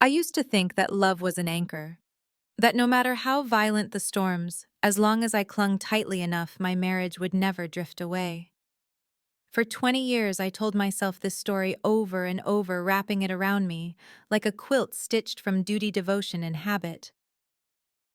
I used to think that love was an anchor, that no matter how violent the storms, as long as I clung tightly enough, my marriage would never drift away. For 20 years, I told myself this story over and over, wrapping it around me, like a quilt stitched from duty, devotion, and habit.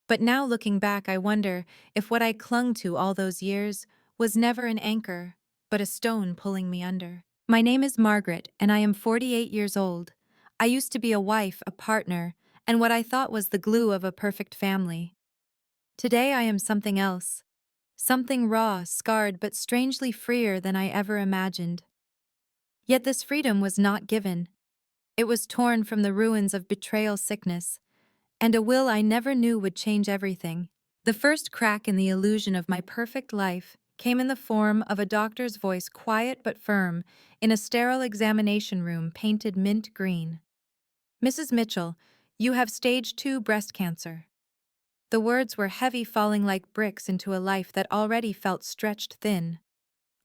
But now, looking back, I wonder if what I clung to all those years was never an anchor, but a stone pulling me under. My name is Margaret, and I am 48 years old. I used to be a wife, a partner, and what I thought was the glue of a perfect family. Today, I am something else. Something raw, scarred, but strangely freer than I ever imagined. Yet this freedom was not given. It was torn from the ruins of betrayal, sickness, and a will I never knew would change everything. The first crack in the illusion of my perfect life came in the form of a doctor's voice, quiet but firm, in a sterile examination room painted mint green. "Mrs. Mitchell, you have stage 2 breast cancer." The words were heavy, falling like bricks into a life that already felt stretched thin.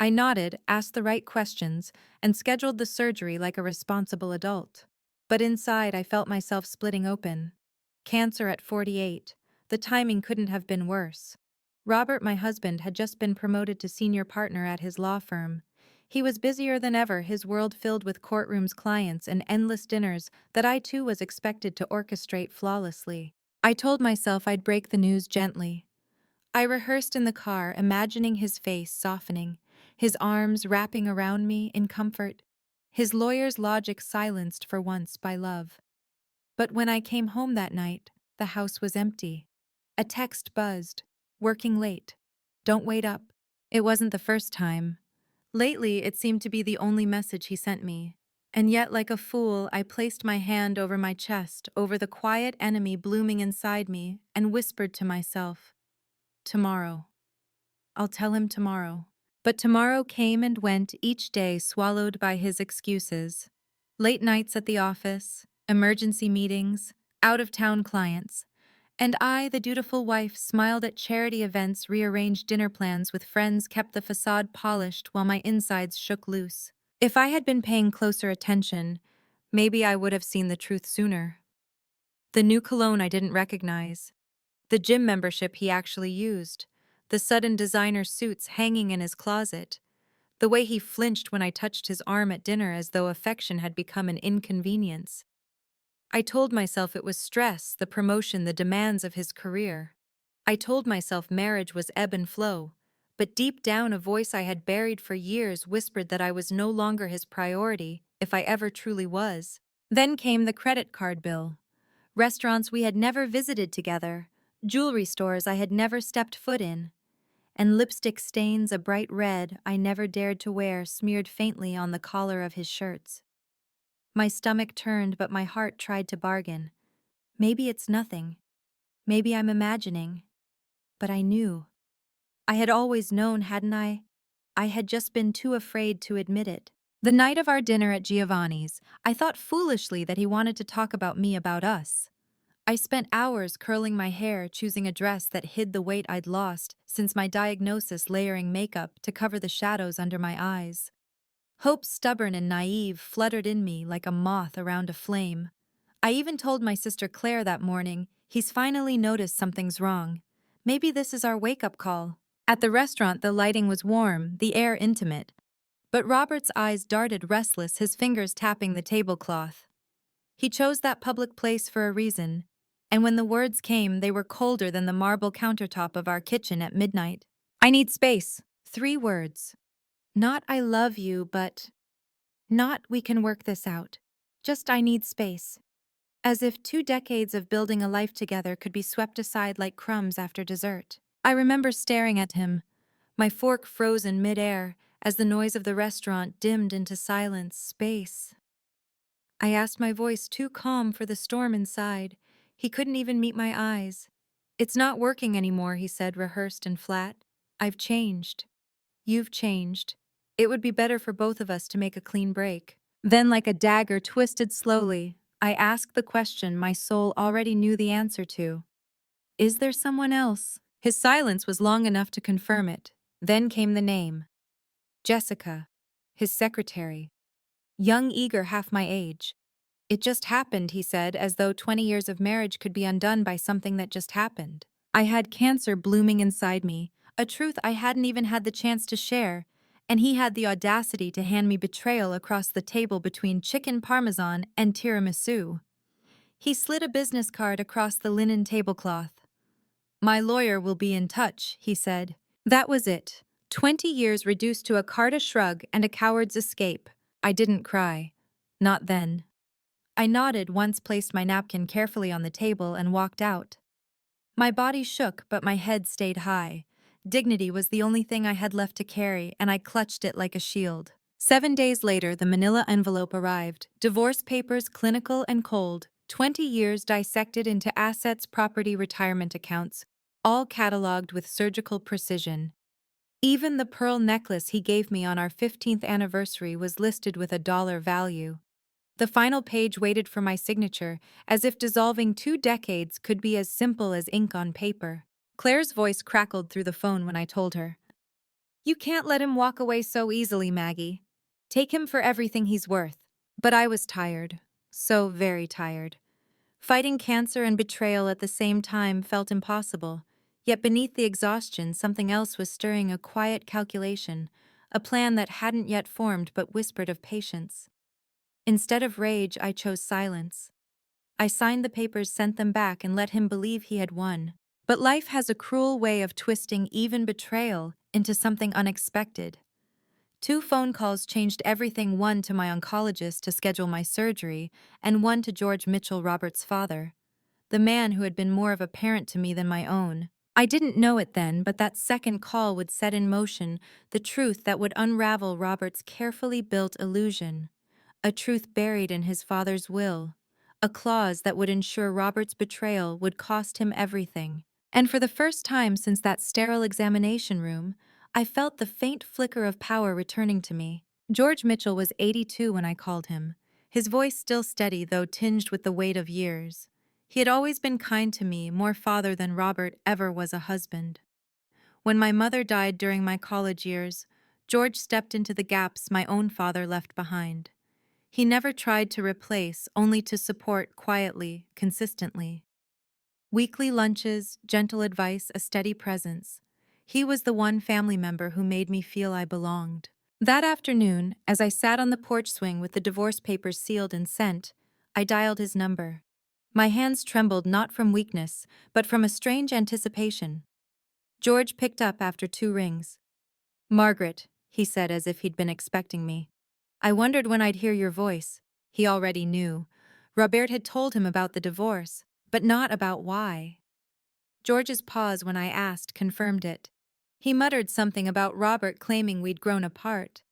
I nodded, asked the right questions, and scheduled the surgery like a responsible adult. But inside, I felt myself splitting open. Cancer at 48. The timing couldn't have been worse. Robert, my husband, had just been promoted to senior partner at his law firm. He was busier than ever, his world filled with courtrooms, clients, and endless dinners that I too was expected to orchestrate flawlessly. I told myself I'd break the news gently. I rehearsed in the car, imagining his face softening, his arms wrapping around me in comfort, his lawyer's logic silenced for once by love. But when I came home that night, the house was empty. A text buzzed. "Working late. Don't wait up." It wasn't the first time. Lately, it seemed to be the only message he sent me. And yet, like a fool, I placed my hand over my chest, over the quiet enemy blooming inside me, and whispered to myself, "Tomorrow. I'll tell him tomorrow." But tomorrow came and went, each day swallowed by his excuses. Late nights at the office, emergency meetings, out-of-town clients. And I, the dutiful wife, smiled at charity events, rearranged dinner plans with friends, kept the facade polished while my insides shook loose. If I had been paying closer attention, maybe I would have seen the truth sooner. The new cologne I didn't recognize. The gym membership he actually used. The sudden designer suits hanging in his closet. The way he flinched when I touched his arm at dinner as though affection had become an inconvenience. I told myself it was stress, the promotion, the demands of his career. I told myself marriage was ebb and flow, but deep down a voice I had buried for years whispered that I was no longer his priority, if I ever truly was. Then came the credit card bill. Restaurants we had never visited together, jewelry stores I had never stepped foot in, and lipstick stains, a bright red I never dared to wear, smeared faintly on the collar of his shirts. My stomach turned, but my heart tried to bargain. Maybe it's nothing. Maybe I'm imagining. But I knew. I had always known, hadn't I? I had just been too afraid to admit it. The night of our dinner at Giovanni's, I thought foolishly that he wanted to talk about me, about us. I spent hours curling my hair, choosing a dress that hid the weight I'd lost since my diagnosis, layering makeup to cover the shadows under my eyes. Hope, stubborn and naive, fluttered in me like a moth around a flame. I even told my sister Claire that morning, "He's finally noticed something's wrong. Maybe this is our wake-up call." At the restaurant, the lighting was warm, the air intimate. But Robert's eyes darted, restless, his fingers tapping the tablecloth. He chose that public place for a reason, and when the words came, they were colder than the marble countertop of our kitchen at midnight. "I need space." 3 words. Not "I love you," but not "we can work this out." Just "I need space." As if 2 decades of building a life together could be swept aside like crumbs after dessert. I remember staring at him, my fork frozen midair, as the noise of the restaurant dimmed into silence. Space. I asked, my voice too calm for the storm inside. He couldn't even meet my eyes. "It's not working anymore," he said, rehearsed and flat. "I've changed. You've changed. It would be better for both of us to make a clean break." Then, like a dagger twisted slowly, I asked the question my soul already knew the answer to. "Is there someone else?" His silence was long enough to confirm it. Then came the name. Jessica, his secretary. Young, eager, half my age. It just happened, he said, as though 20 years of marriage could be undone by something that just happened. I had cancer blooming inside me, a truth I hadn't even had the chance to share, and he had the audacity to hand me betrayal across the table between chicken parmesan and tiramisu. He slid a business card across the linen tablecloth. My lawyer will be in touch, he said. That was it. 20 years reduced to a card, shrug, and a coward's escape. I didn't cry. Not then. I nodded, once placed my napkin carefully on the table, and walked out. My body shook, but my head stayed high. Dignity was the only thing I had left to carry, and I clutched it like a shield. 7 days later, the manila envelope arrived. Divorce papers, clinical and cold. 20 years dissected into assets, property, retirement accounts, all catalogued with surgical precision. Even the pearl necklace he gave me on our 15th anniversary was listed with a dollar value. The final page waited for my signature, as if dissolving 2 decades could be as simple as ink on paper. Claire's voice crackled through the phone when I told her. You can't let him walk away so easily, Maggie. Take him for everything he's worth. But I was tired. So very tired. Fighting cancer and betrayal at the same time felt impossible. Yet beneath the exhaustion, something else was stirring, a quiet calculation, a plan that hadn't yet formed but whispered of patience. Instead of rage, I chose silence. I signed the papers, sent them back, and let him believe he had won. But life has a cruel way of twisting even betrayal into something unexpected. 2 phone calls changed everything, one to my oncologist to schedule my surgery, and one to George Mitchell, Robert's father, the man who had been more of a parent to me than my own. I didn't know it then, but that second call would set in motion the truth that would unravel Robert's carefully built illusion. A truth buried in his father's will, a clause that would ensure Robert's betrayal would cost him everything. And for the first time since that sterile examination room, I felt the faint flicker of power returning to me. George Mitchell was 82 when I called him, his voice still steady though tinged with the weight of years. He had always been kind to me, more father than Robert ever was a husband. When my mother died during my college years, George stepped into the gaps my own father left behind. He never tried to replace, only to support quietly, consistently. Weekly lunches, gentle advice, a steady presence. He was the one family member who made me feel I belonged. That afternoon, as I sat on the porch swing with the divorce papers sealed and sent, I dialed his number. My hands trembled not from weakness, but from a strange anticipation. George picked up after 2 rings. Margaret, he said as if he'd been expecting me. I wondered when I'd hear your voice. He already knew. Robert had told him about the divorce, but not about why. George's pause when I asked confirmed it. He muttered something about Robert claiming we'd grown apart.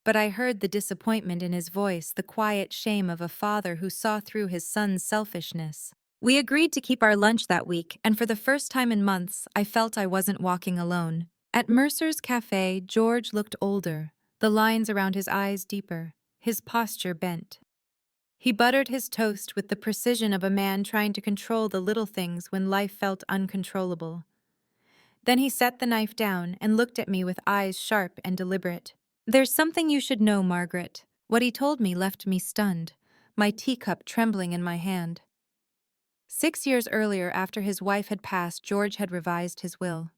But I heard the disappointment in his voice, the quiet shame of a father who saw through his son's selfishness. We agreed to keep our lunch that week, and for the first time in months, I felt I wasn't walking alone. At Mercer's Cafe, George looked older, the lines around his eyes deeper, his posture bent. He buttered his toast with the precision of a man trying to control the little things when life felt uncontrollable. Then he set the knife down and looked at me with eyes sharp and deliberate. There's something you should know, Margaret. What he told me left me stunned, my teacup trembling in my hand. 6 years earlier, after his wife had passed, George had revised his will.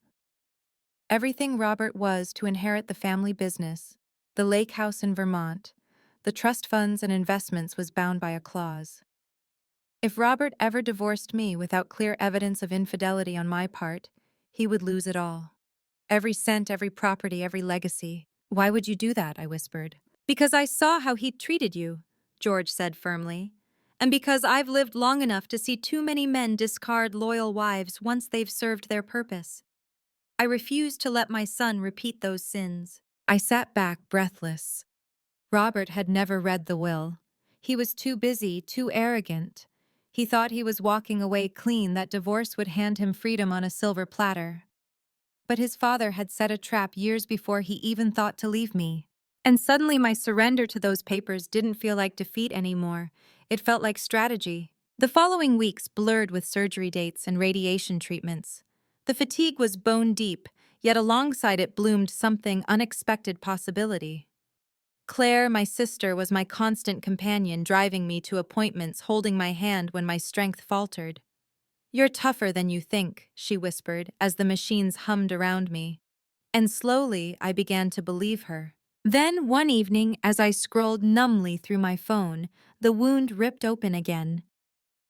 Everything Robert was to inherit the family business, the lake house in Vermont, the trust funds and investments was bound by a clause. If Robert ever divorced me without clear evidence of infidelity on my part, he would lose it all. Every cent, every property, every legacy. Why would you do that? I whispered. Because I saw how he treated you, George said firmly. And because I've lived long enough to see too many men discard loyal wives once they've served their purpose. I refused to let my son repeat those sins. I sat back, breathless. Robert had never read the will. He was too busy, too arrogant. He thought he was walking away clean, that divorce would hand him freedom on a silver platter. But his father had set a trap years before he even thought to leave me. And suddenly my surrender to those papers didn't feel like defeat anymore. It felt like strategy. The following weeks blurred with surgery dates and radiation treatments. The fatigue was bone deep, yet alongside it bloomed something unexpected possibility. Claire, my sister, was my constant companion, driving me to appointments, holding my hand when my strength faltered. "You're tougher than you think," she whispered as the machines hummed around me. And slowly I began to believe her. Then, one evening, as I scrolled numbly through my phone, the wound ripped open again.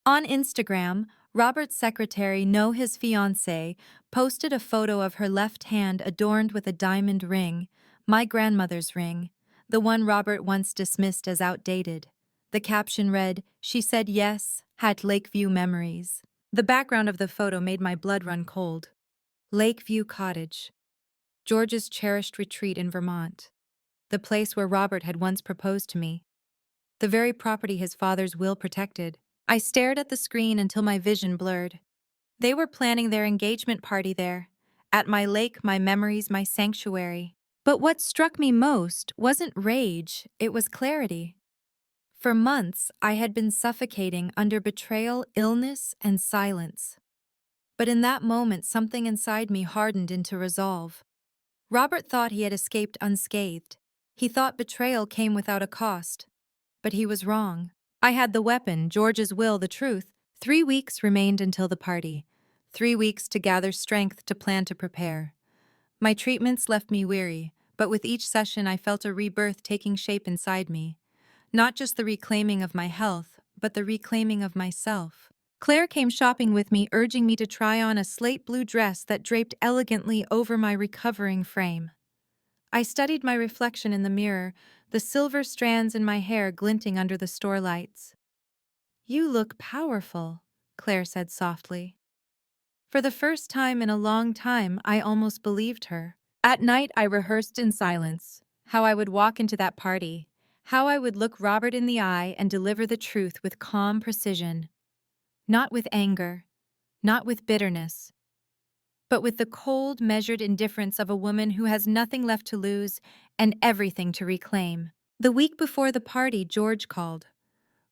On Instagram, Robert's secretary, No his fiancée, posted a photo of her left hand adorned with a diamond ring, my grandmother's ring, the one Robert once dismissed as outdated. The caption read, "She said yes, had Lakeview memories." The background of the photo made my blood run cold. Lakeview Cottage, George's cherished retreat in Vermont. The place where Robert had once proposed to me. The very property his father's will protected. I stared at the screen until my vision blurred. They were planning their engagement party there. At my lake, my memories, my sanctuary. But what struck me most wasn't rage, it was clarity. For months, I had been suffocating under betrayal, illness, and silence. But in that moment, something inside me hardened into resolve. Robert thought he had escaped unscathed. He thought betrayal came without a cost. But he was wrong. I had the weapon, George's will, the truth. 3 weeks remained until the party. 3 weeks to gather strength to plan to prepare. My treatments left me weary, but with each session I felt a rebirth taking shape inside me. Not just the reclaiming of my health, but the reclaiming of myself. Claire came shopping with me, urging me to try on a slate blue dress that draped elegantly over my recovering frame. I studied my reflection in the mirror, the silver strands in my hair glinting under the store lights. "You look powerful," Claire said softly. For the first time in a long time, I almost believed her. At night, I rehearsed in silence how I would walk into that party, how I would look Robert in the eye and deliver the truth with calm precision. Not with anger, not with bitterness, but with the cold, measured indifference of a woman who has nothing left to lose and everything to reclaim. The week before the party, George called.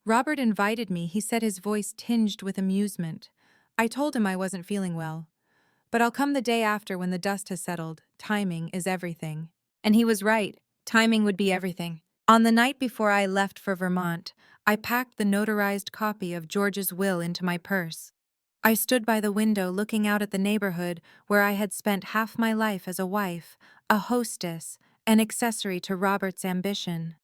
Robert invited me, he said, his voice tinged with amusement. I told him I wasn't feeling well. "But I'll come the day after when the dust has settled. Timing is everything." And he was right. Timing would be everything. On the night before I left for Vermont, I packed the notarized copy of George's will into my purse. I stood by the window looking out at the neighborhood where I had spent half my life as a wife, a hostess, an accessory to Robert's ambition.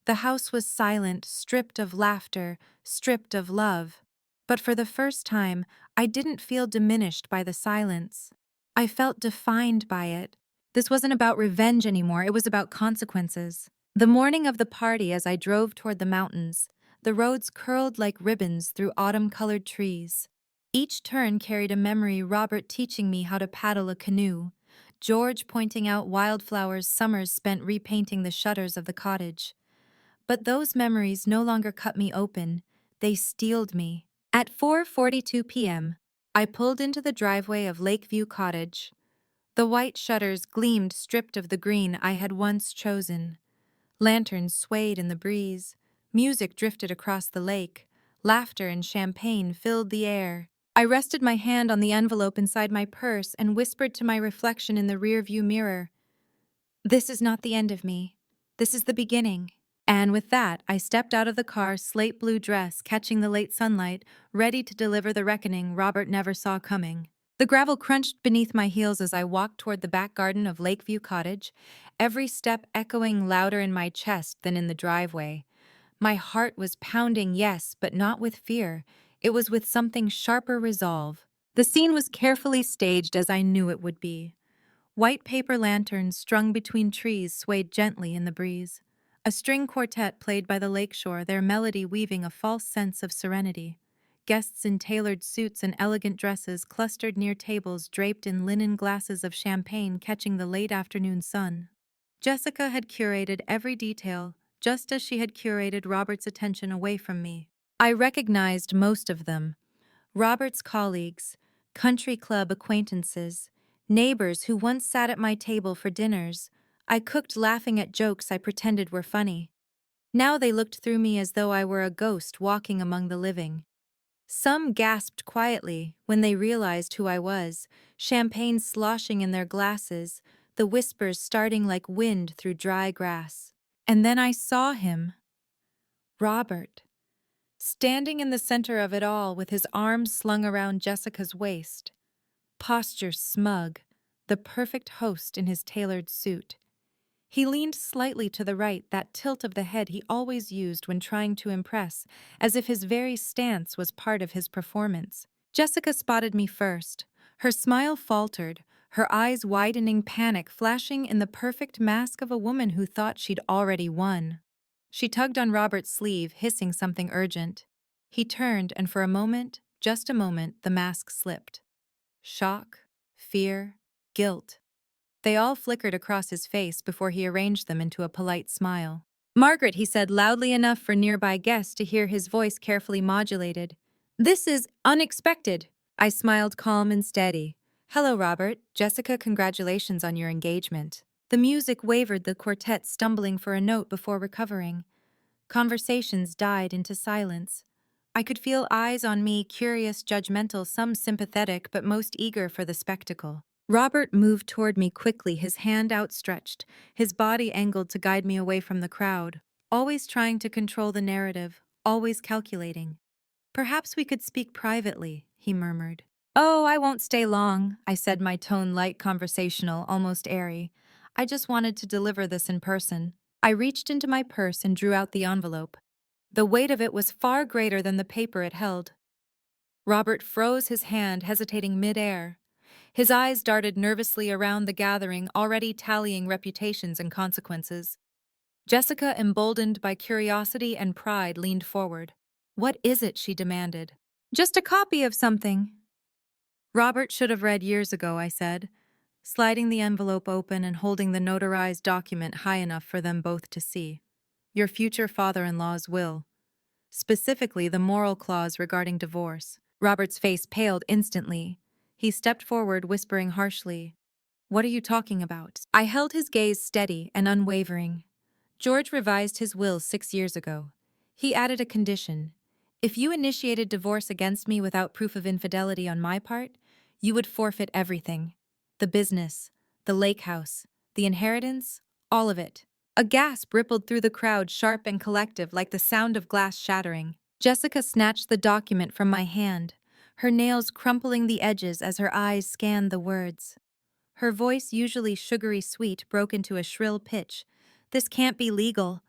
The house was silent, stripped of laughter, stripped of love. But for the first time, I didn't feel diminished by the silence. I felt defined by it. This wasn't about revenge anymore, it was about consequences. The morning of the party, as I drove toward the mountains, the roads curled like ribbons through autumn-colored trees. Each turn carried a memory, Robert teaching me how to paddle a canoe, George pointing out wildflowers summers spent repainting the shutters of the cottage. But those memories no longer cut me open, they steeled me. At 4:42 p.m., I pulled into the driveway of Lakeview Cottage. The white shutters gleamed, stripped of the green I had once chosen. Lanterns swayed in the breeze, music drifted across the lake, laughter and champagne filled the air. I rested my hand on the envelope inside my purse and whispered to my reflection in the rearview mirror, "This is not the end of me. This is the beginning." And with that, I stepped out of the car, slate blue dress, catching the late sunlight, ready to deliver the reckoning Robert never saw coming. The gravel crunched beneath my heels as I walked toward the back garden of Lakeview Cottage, every step echoing louder in my chest than in the driveway. My heart was pounding, yes, but not with fear. It was with something sharper resolve. The scene was carefully staged as I knew it would be. White paper lanterns strung between trees swayed gently in the breeze. A string quartet played by the lakeshore, their melody weaving a false sense of serenity. Guests in tailored suits and elegant dresses clustered near tables draped in linen glasses of champagne catching the late afternoon sun. Jessica had curated every detail, just as she had curated Robert's attention away from me. I recognized most of them. Robert's colleagues, country club acquaintances, neighbors who once sat at my table for dinners. I cooked laughing at jokes I pretended were funny. Now they looked through me as though I were a ghost walking among the living. Some gasped quietly when they realized who I was, champagne sloshing in their glasses, the whispers starting like wind through dry grass. And then I saw him, Robert, standing in the center of it all with his arms slung around Jessica's waist, posture smug, the perfect host in his tailored suit. He leaned slightly to the right, that tilt of the head he always used when trying to impress, as if his very stance was part of his performance. Jessica spotted me first. Her smile faltered, her eyes widening, panic flashing in the perfect mask of a woman who thought she'd already won. She tugged on Robert's sleeve, hissing something urgent. He turned, and for a moment, just a moment, the mask slipped. Shock, fear, guilt. They all flickered across his face before he arranged them into a polite smile. "Margaret," he said loudly enough for nearby guests to hear, his voice carefully modulated. "This is unexpected." I smiled, calm and steady. "Hello, Robert. Jessica, congratulations on your engagement." The music wavered, the quartet stumbling for a note before recovering. Conversations died into silence. I could feel eyes on me, curious, judgmental, some sympathetic, but most eager for the spectacle. Robert moved toward me quickly, his hand outstretched, his body angled to guide me away from the crowd, always trying to control the narrative, always calculating. "Perhaps we could speak privately," he murmured. "Oh, I won't stay long," I said, my tone light, conversational, almost airy. "I just wanted to deliver this in person." I reached into my purse and drew out the envelope. The weight of it was far greater than the paper it held. Robert froze, his hand hesitating mid-air. His eyes darted nervously around the gathering, already tallying reputations and consequences. Jessica, emboldened by curiosity and pride, leaned forward. "What is it?" she demanded. "Just a copy of something." "Robert should have read years ago," I said, sliding the envelope open and holding the notarized document high enough for them both to see. "Your future father-in-law's will. Specifically, the moral clause regarding divorce." Robert's face paled instantly. He stepped forward, whispering harshly, "What are you talking about?" I held his gaze steady and unwavering. "George revised his will 6 years ago. He added a condition. If you initiated divorce against me without proof of infidelity on my part, you would forfeit everything. The business, the lake house, the inheritance, all of it." A gasp rippled through the crowd, sharp and collective, like the sound of glass shattering. Jessica snatched the document from my hand, her nails crumpling the edges as her eyes scanned the words. Her voice, usually sugary sweet, broke into a shrill pitch. "This can't be legal.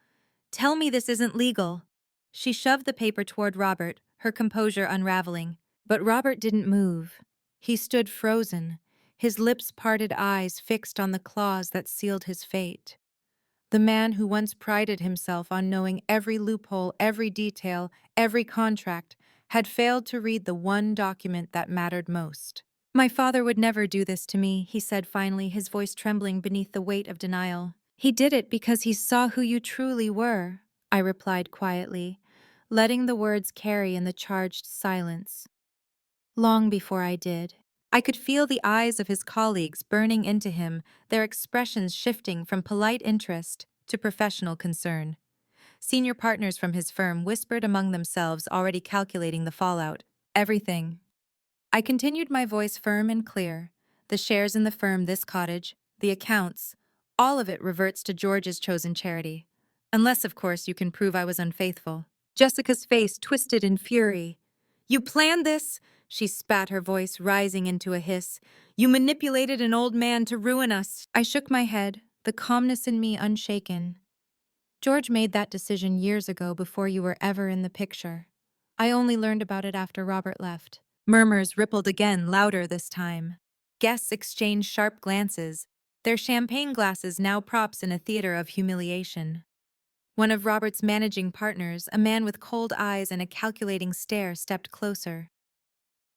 Tell me this isn't legal." She shoved the paper toward Robert, her composure unraveling. But Robert didn't move. He stood frozen, his lips parted, eyes fixed on the clause that sealed his fate. The man who once prided himself on knowing every loophole, every detail, every contract, had failed to read the one document that mattered most. "My father would never do this to me," he said finally, his voice trembling beneath the weight of denial. "He did it because he saw who you truly were," I replied quietly, letting the words carry in the charged silence. Long before I did, I could feel the eyes of his colleagues burning into him, their expressions shifting from polite interest to professional concern. Senior partners from his firm whispered among themselves, already calculating the fallout. "Everything." I continued, my voice firm and clear. "The shares in the firm, this cottage, the accounts, all of it reverts to George's chosen charity. Unless, of course, you can prove I was unfaithful." Jessica's face twisted in fury. "You planned this?" She spat, her voice rising into a hiss. "You manipulated an old man to ruin us." I shook my head, the calmness in me unshaken. "George made that decision years ago, before you were ever in the picture. I only learned about it after Robert left." Murmurs rippled again, louder this time. Guests exchanged sharp glances, their champagne glasses now props in a theater of humiliation. One of Robert's managing partners, a man with cold eyes and a calculating stare, stepped closer.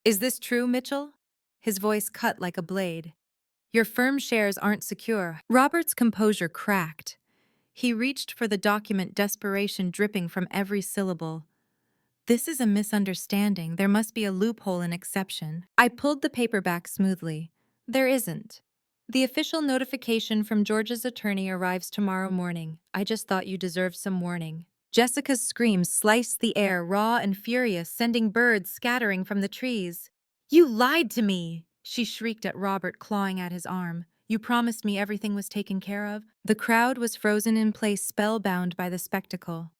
"Is this true, Mitchell?" His voice cut like a blade. "Your firm shares aren't secure." Robert's composure cracked. He reached for the document, desperation dripping from every syllable. "This is a misunderstanding. There must be a loophole, an exception." I pulled the paper back smoothly. "There isn't. The official notification from George's attorney arrives tomorrow morning. I just thought you deserved some warning." Jessica's screams sliced the air, raw and furious, sending birds scattering from the trees. "You lied to me!" she shrieked at Robert, clawing at his arm. You promised me everything was taken care of. The crowd was frozen in place, spellbound by the spectacle.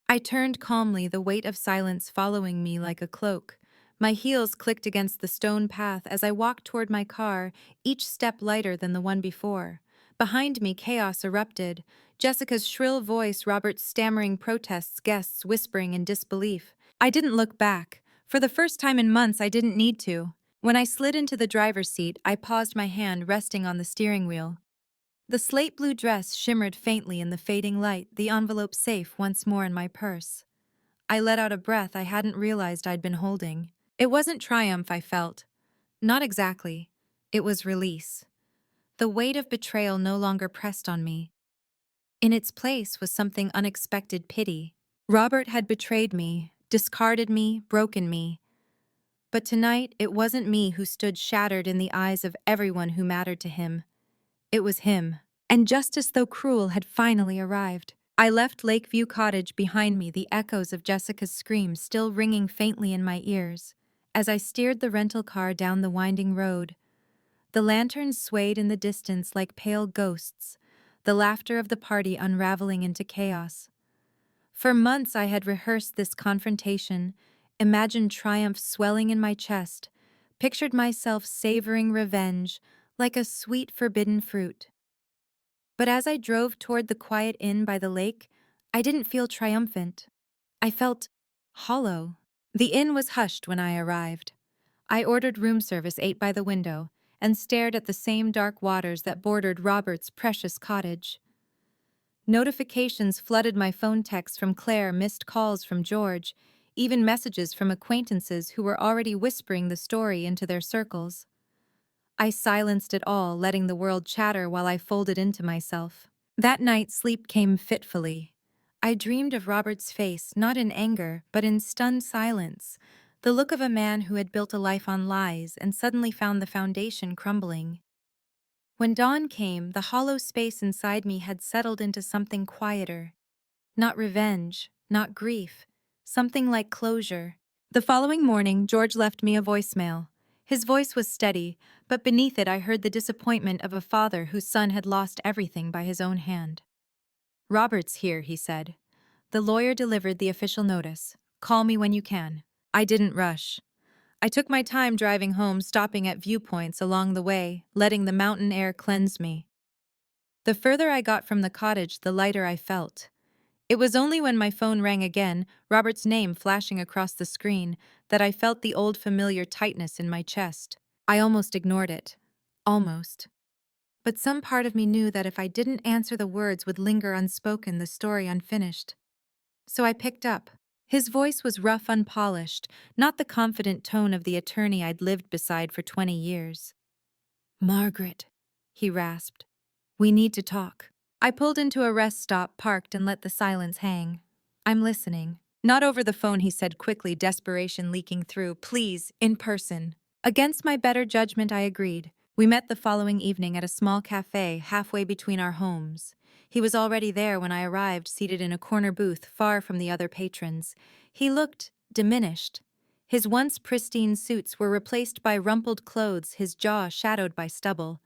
I turned calmly, the weight of silence following me like a cloak. My heels clicked against the stone path as I walked toward my car, each step lighter than the one before. Behind me, chaos erupted. Jessica's shrill voice, Robert's stammering protests, guests whispering in disbelief. I didn't look back. For the first time in months, I didn't need to. When I slid into the driver's seat, I paused, my hand resting on the steering wheel. The slate blue dress shimmered faintly in the fading light, the envelope safe once more in my purse. I let out a breath I hadn't realized I'd been holding. It wasn't triumph I felt. Not exactly. It was release. The weight of betrayal no longer pressed on me. In its place was something unexpected: pity. Robert had betrayed me, discarded me, broken me. But tonight, it wasn't me who stood shattered in the eyes of everyone who mattered to him. It was him. And justice, though cruel, had finally arrived. I left Lakeview Cottage behind me, the echoes of Jessica's screams still ringing faintly in my ears. As I steered the rental car down the winding road, the lanterns swayed in the distance like pale ghosts, the laughter of the party unraveling into chaos. For months I had rehearsed this confrontation, imagined triumph swelling in my chest, pictured myself savoring revenge like a sweet forbidden fruit. But as I drove toward the quiet inn by the lake, I didn't feel triumphant. I felt hollow. The inn was hushed when I arrived. I ordered room service, ate by the window, and stared at the same dark waters that bordered Robert's precious cottage. Notifications flooded my phone, texts from Claire, missed calls from George, even messages from acquaintances who were already whispering the story into their circles. I silenced it all, letting the world chatter while I folded into myself. That night, sleep came fitfully. I dreamed of Robert's face, not in anger, but in stunned silence, the look of a man who had built a life on lies and suddenly found the foundation crumbling. When dawn came, the hollow space inside me had settled into something quieter. Not revenge, not grief, something like closure. The following morning, George left me a voicemail. His voice was steady, but beneath it I heard the disappointment of a father whose son had lost everything by his own hand. "Robert's here," he said. "The lawyer delivered the official notice. Call me when you can." I didn't rush. I took my time driving home, stopping at viewpoints along the way, letting the mountain air cleanse me. The further I got from the cottage, the lighter I felt. It was only when my phone rang again, Robert's name flashing across the screen, that I felt the old familiar tightness in my chest. I almost ignored it. Almost. But some part of me knew that if I didn't answer, the words would linger unspoken, the story unfinished. So I picked up. His voice was rough, unpolished, not the confident tone of the attorney I'd lived beside for 20 years. "Margaret," he rasped. "We need to talk." I pulled into a rest stop, parked, and let the silence hang. "I'm listening." "Not over the phone," he said quickly, desperation leaking through. "Please, in person." Against my better judgment, I agreed. We met the following evening at a small cafe halfway between our homes. He was already there when I arrived, seated in a corner booth far from the other patrons. He looked diminished. His once pristine suits were replaced by rumpled clothes, his jaw shadowed by stubble.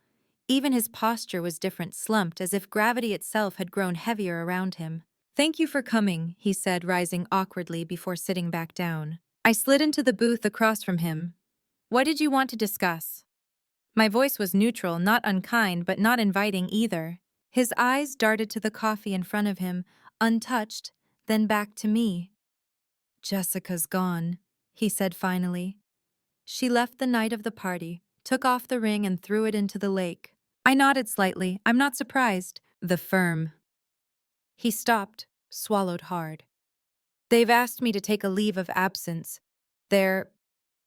Even his posture was different, slumped, as if gravity itself had grown heavier around him. "Thank you for coming," he said, rising awkwardly before sitting back down. I slid into the booth across from him. "What did you want to discuss?" My voice was neutral, not unkind, but not inviting either. His eyes darted to the coffee in front of him, untouched, then back to me. "Jessica's gone," he said finally. "She left the night of the party, took off the ring and threw it into the lake." I nodded slightly. "I'm not surprised." "The firm." He stopped, swallowed hard. "They've asked me to take a leave of absence. They're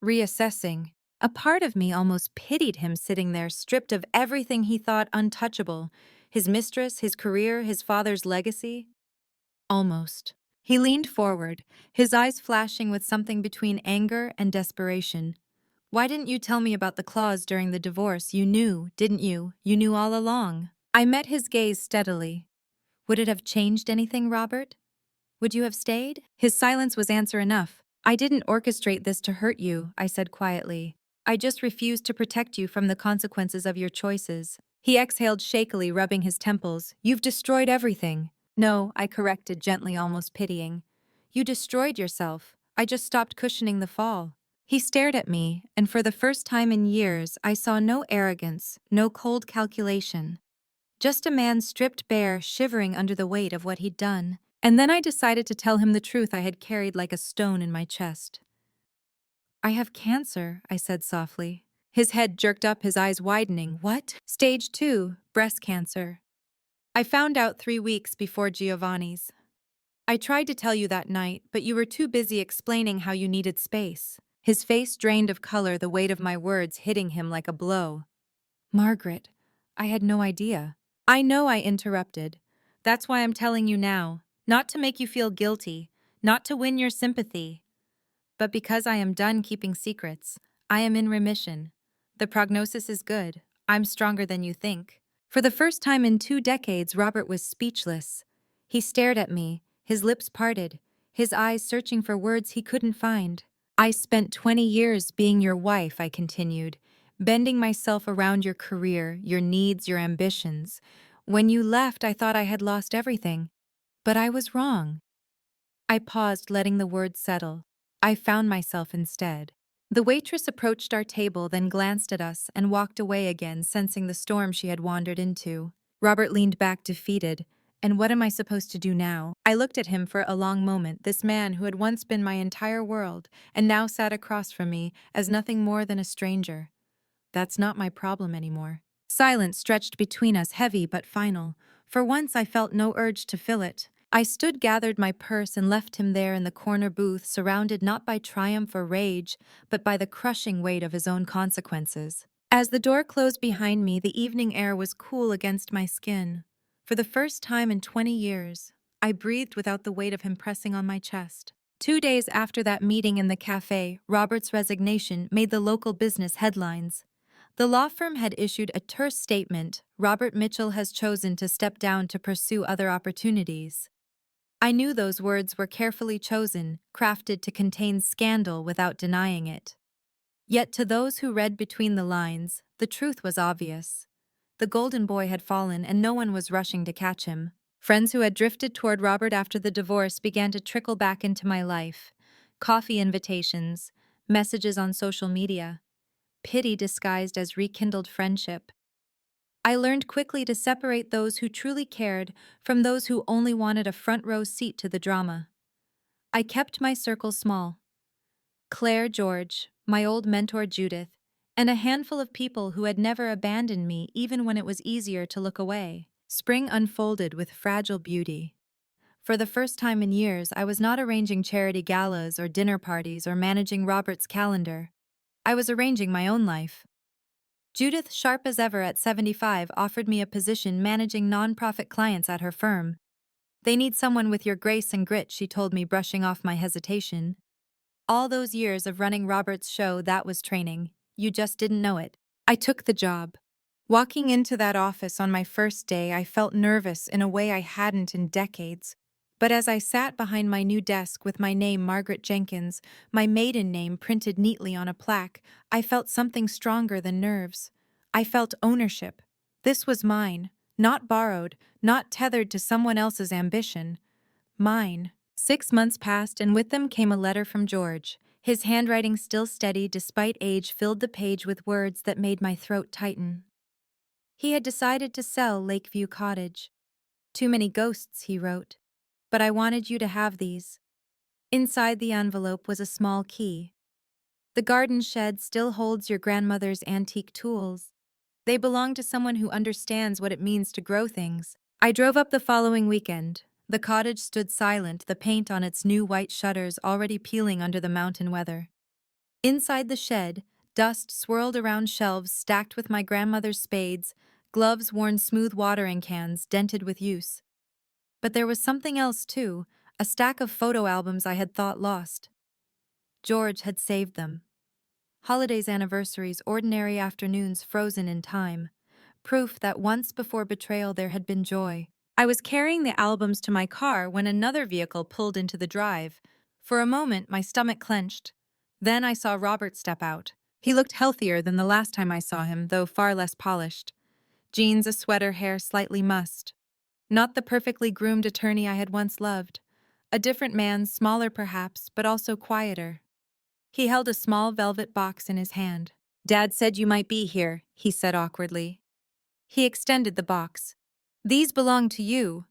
reassessing." A part of me almost pitied him, sitting there, stripped of everything he thought untouchable. His mistress, his career, his father's legacy. Almost. He leaned forward, his eyes flashing with something between anger and desperation. "Why didn't you tell me about the clause during the divorce? You knew, didn't you? You knew all along." I met his gaze steadily. "Would it have changed anything, Robert? Would you have stayed?" His silence was answer enough. "I didn't orchestrate this to hurt you," I said quietly. "I just refused to protect you from the consequences of your choices." He exhaled shakily, rubbing his temples. "You've destroyed everything." "No," I corrected, gently, almost pitying. "You destroyed yourself. I just stopped cushioning the fall." He stared at me, and for the first time in years, I saw no arrogance, no cold calculation. Just a man stripped bare, shivering under the weight of what he'd done. And then I decided to tell him the truth I had carried like a stone in my chest. "I have cancer," I said softly. His head jerked up, his eyes widening. "What?" "Stage 2, breast cancer. I found out 3 weeks before Giovanni's. I tried to tell you that night, but you were too busy explaining how you needed space." His face drained of color, the weight of my words hitting him like a blow. "Margaret, I had no idea." "I know," I interrupted. "That's why I'm telling you now. Not to make you feel guilty, not to win your sympathy, but because I am done keeping secrets. I am in remission. The prognosis is good. I'm stronger than you think." For the first time in 2 decades, Robert was speechless. He stared at me, his lips parted, his eyes searching for words he couldn't find. "I spent 20 years being your wife," I continued, "bending myself around your career, your needs, your ambitions. When you left, I thought I had lost everything. But I was wrong." I paused, letting the words settle. I found myself instead. The waitress approached our table, then glanced at us and walked away again, sensing the storm she had wandered into. Robert leaned back, defeated. "And what am I supposed to do now?" I looked at him for a long moment, this man who had once been my entire world and now sat across from me as nothing more than a stranger. "That's not my problem anymore." Silence stretched between us, heavy but final. For once I felt no urge to fill it. I stood, gathered my purse, and left him there in the corner booth, surrounded not by triumph or rage, but by the crushing weight of his own consequences. As the door closed behind me, the evening air was cool against my skin. For the first time in 20 years, I breathed without the weight of him pressing on my chest. 2 days after that meeting in the cafe, Robert's resignation made the local business headlines. The law firm had issued a terse statement: "Robert Mitchell has chosen to step down to pursue other opportunities." I knew those words were carefully chosen, crafted to contain scandal without denying it. Yet to those who read between the lines, the truth was obvious. The golden boy had fallen, and no one was rushing to catch him. Friends who had drifted toward Robert after the divorce began to trickle back into my life. Coffee invitations, messages on social media, pity disguised as rekindled friendship. I learned quickly to separate those who truly cared from those who only wanted a front-row seat to the drama. I kept my circle small. Claire, George, my old mentor Judith, and a handful of people who had never abandoned me even when it was easier to look away. Spring unfolded with fragile beauty. For the first time in years, I was not arranging charity galas or dinner parties or managing Robert's calendar. I was arranging my own life. Judith, sharp as ever at 75, offered me a position managing nonprofit clients at her firm. "They need someone with your grace and grit," she told me, brushing off my hesitation. All those years of running Robert's show, that was training. You just didn't know it. I took the job. Walking into that office on my first day, I felt nervous in a way I hadn't in decades. But as I sat behind my new desk with my name, Margaret Jenkins, my maiden name printed neatly on a plaque, I felt something stronger than nerves. I felt ownership. This was mine, not borrowed, not tethered to someone else's ambition. Mine. 6 months passed, and with them came a letter from George. His handwriting, still steady despite age, filled the page with words that made my throat tighten. He had decided to sell Lakeview Cottage. "Too many ghosts," he wrote. "But I wanted you to have these." Inside the envelope was a small key. "The garden shed still holds your grandmother's antique tools. They belong to someone who understands what it means to grow things." I drove up the following weekend. The cottage stood silent, the paint on its new white shutters already peeling under the mountain weather. Inside the shed, dust swirled around shelves stacked with my grandmother's spades, gloves worn smooth, watering cans dented with use. But there was something else too, a stack of photo albums I had thought lost. George had saved them. Holidays, anniversaries, ordinary afternoons frozen in time. Proof that once before betrayal there had been joy. I was carrying the albums to my car when another vehicle pulled into the drive. For a moment, my stomach clenched. Then I saw Robert step out. He looked healthier than the last time I saw him, though far less polished. Jeans, a sweater, hair slightly mussed. Not the perfectly groomed attorney I had once loved. A different man, smaller perhaps, but also quieter. He held a small velvet box in his hand. "Dad said you might be here," he said awkwardly. He extended the box. "These belong to you.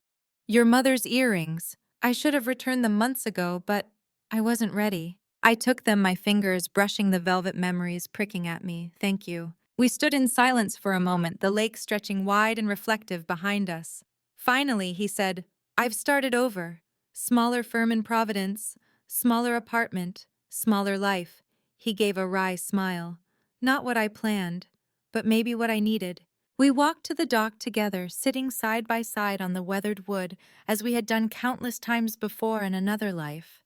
Your mother's earrings. I should have returned them months ago, but I wasn't ready." I took them, my fingers brushing the velvet memories pricking at me. "Thank you." We stood in silence for a moment, the lake stretching wide and reflective behind us. Finally, he said, "I've started over. Smaller firm in Providence, smaller apartment, smaller life." He gave a wry smile. "Not what I planned, but maybe what I needed." We walked to the dock together, sitting side by side on the weathered wood, as we had done countless times before in another life.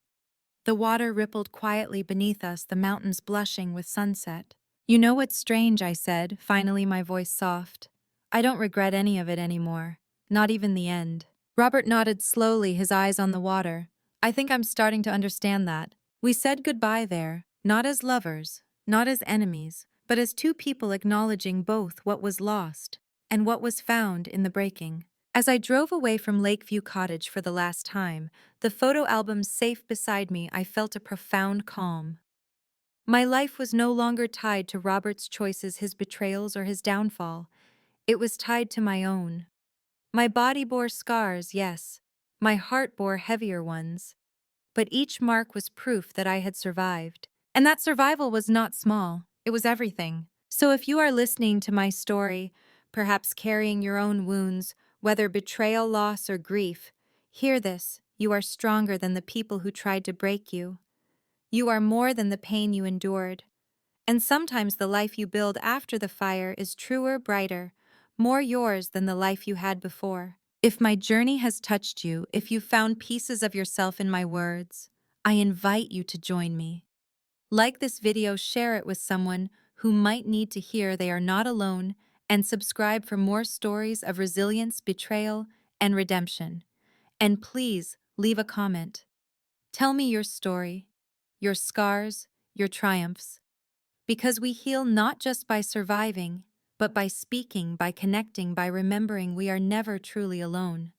The water rippled quietly beneath us, the mountains blushing with sunset. "You know what's strange," I said, finally, my voice soft. "I don't regret any of it anymore, not even the end." Robert nodded slowly, his eyes on the water. "I think I'm starting to understand that. We said goodbye there, not as lovers, not as enemies, but as two people acknowledging both what was lost and what was found in the breaking." As I drove away from Lakeview Cottage for the last time, the photo album safe beside me, I felt a profound calm. My life was no longer tied to Robert's choices, his betrayals, or his downfall. It was tied to my own. My body bore scars, yes. My heart bore heavier ones. But each mark was proof that I had survived. And that survival was not small. It was everything. So if you are listening to my story, perhaps carrying your own wounds, whether betrayal, loss, or grief, hear this: you are stronger than the people who tried to break you. You are more than the pain you endured. And sometimes the life you build after the fire is truer, brighter, more yours than the life you had before. If my journey has touched you, if you found pieces of yourself in my words, I invite you to join me. Like this video, share it with someone who might need to hear they are not alone, and subscribe for more stories of resilience, betrayal, and redemption. And please leave a comment. Tell me your story, your scars, your triumphs. Because we heal not just by surviving, but by speaking, by connecting, by remembering we are never truly alone.